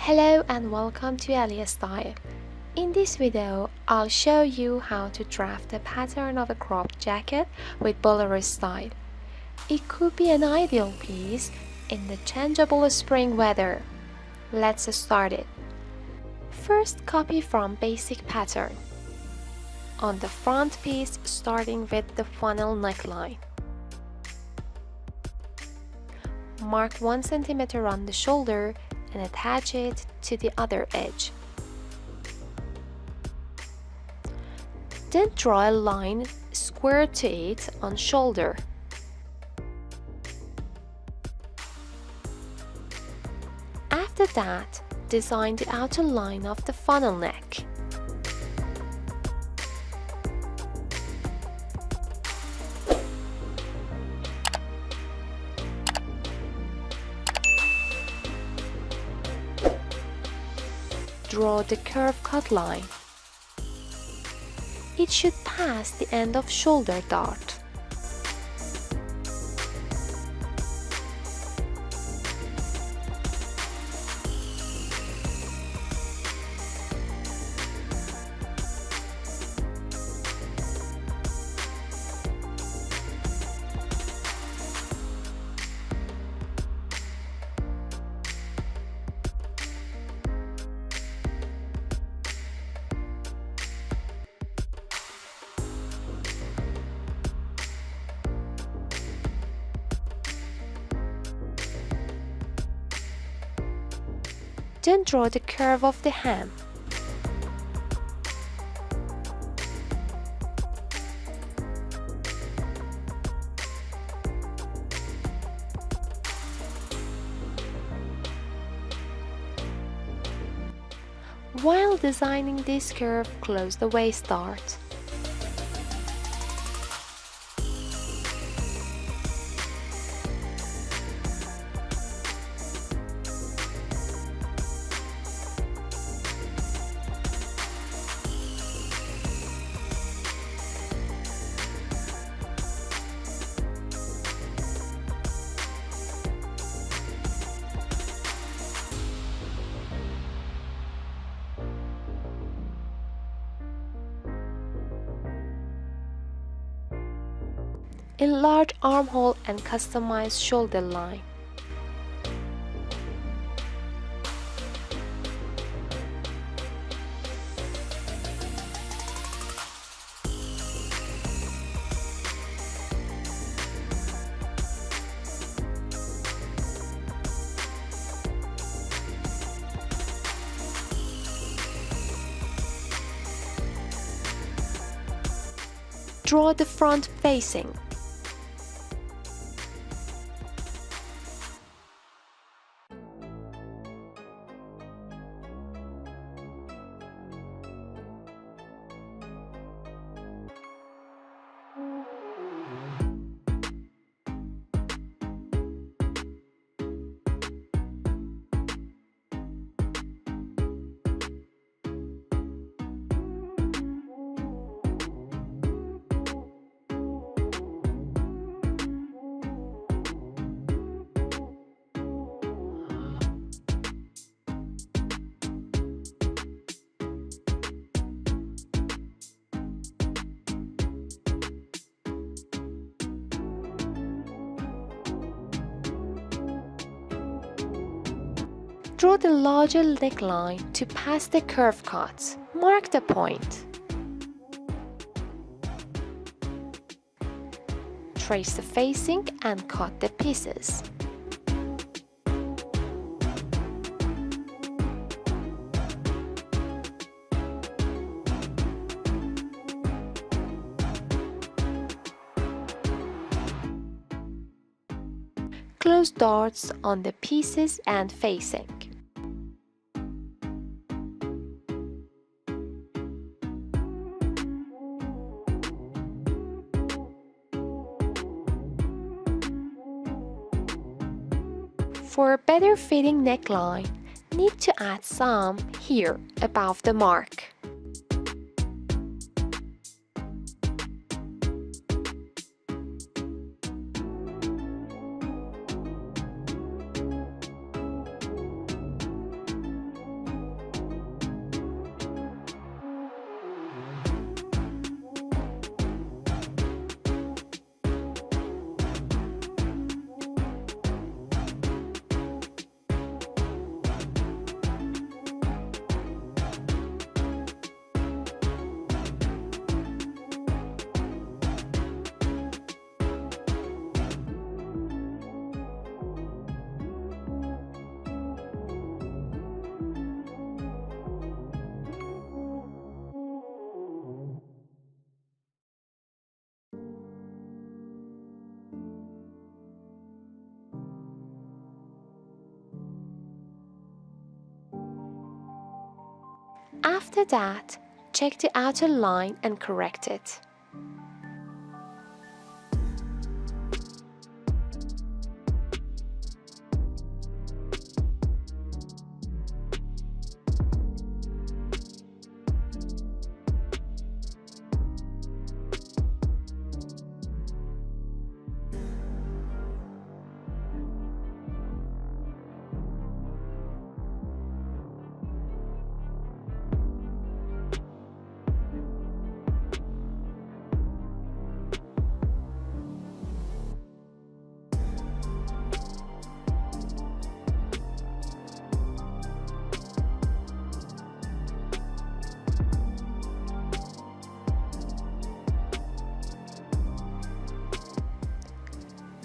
Hello and welcome to Alia Style. In this video, I'll show you how to draft the pattern of a cropped jacket with Bolero style. It could be an ideal piece in the changeable spring weather. Let's start it. First, copy from basic pattern. On the front piece, starting with the funnel neckline. Mark 1 cm on the shoulder and attach it to the other edge. Then draw a line square to it on shoulder. After that, design the outer line of the funnel neck. Draw the curve cut line. It should pass the end of shoulder dart. Then draw the curve of the hem. While designing this curve, close the waist dart. Enlarge armhole and customize shoulder line. Draw the front facing. Draw the larger neckline to pass the curve cut. Mark the point. Trace the facing and cut the pieces. Close darts on the pieces and facing. For a better fitting neckline, need to add some here above the mark. After that, check the outer line and correct it.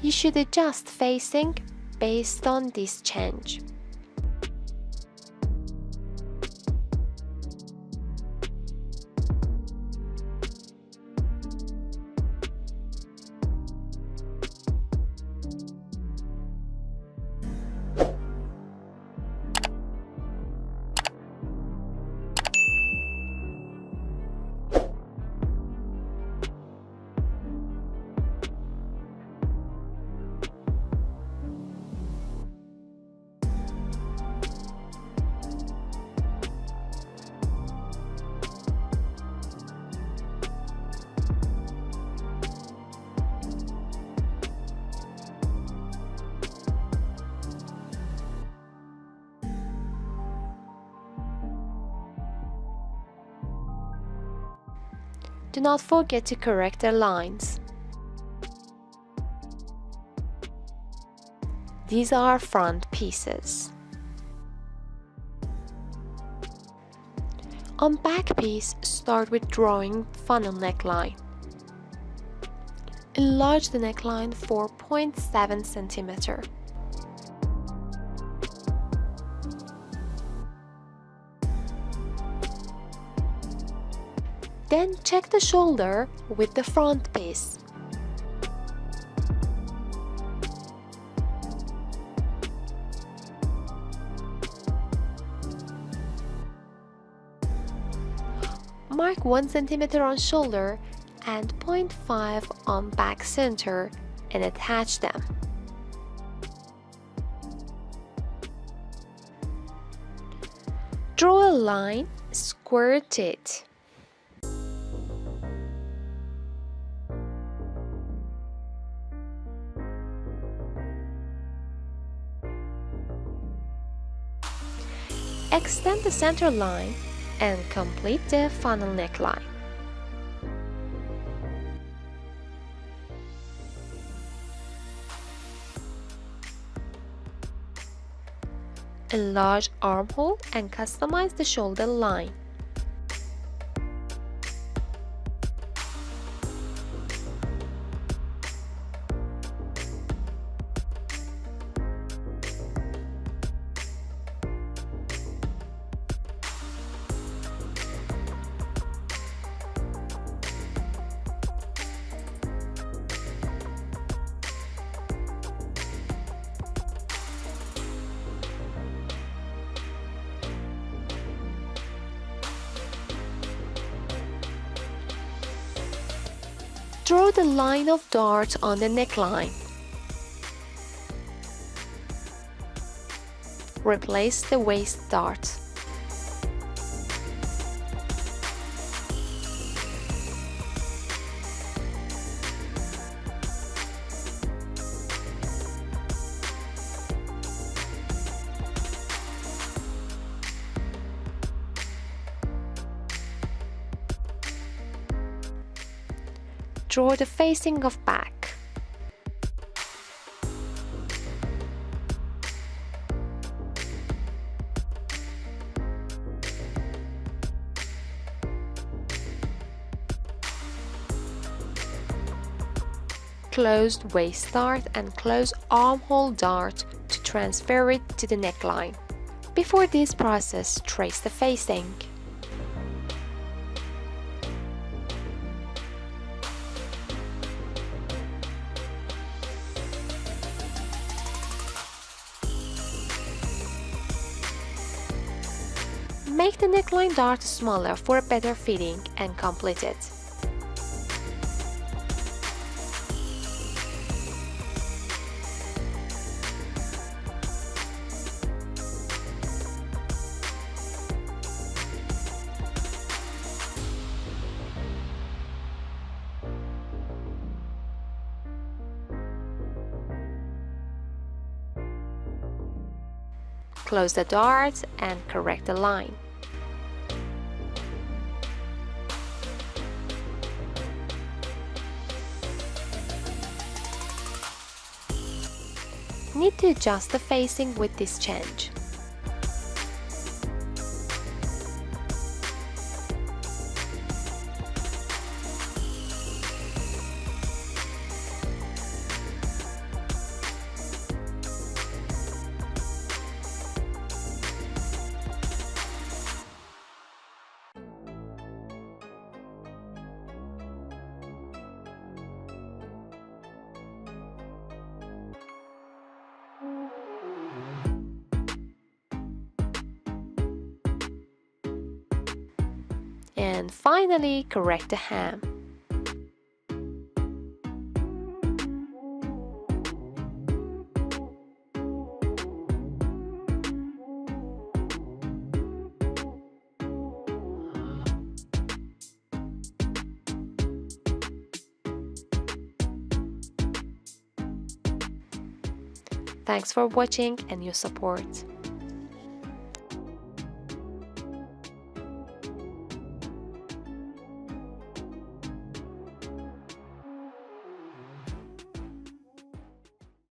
You should adjust facing based on this change. Do not forget to correct the lines. These are front pieces. On back piece, start with drawing funnel neckline. Enlarge the neckline for 0.7 cm. Then check the shoulder with the front piece. Mark 1 cm on shoulder and 0.5 on back center and attach them. Draw a line, squirt it. Extend the center line and complete the funnel neckline. Enlarge armhole and customize the shoulder line. Draw the line of dart on the neckline. Replace the waist dart. Draw the facing of back. Closed waist dart and close armhole dart to transfer it to the neckline. Before this process, trace the facing. Make the neckline dart smaller for better fitting and complete it. Close the dart and correct the line. Need to adjust the facing with this change. And finally, correct the hem. Thanks for watching and your support.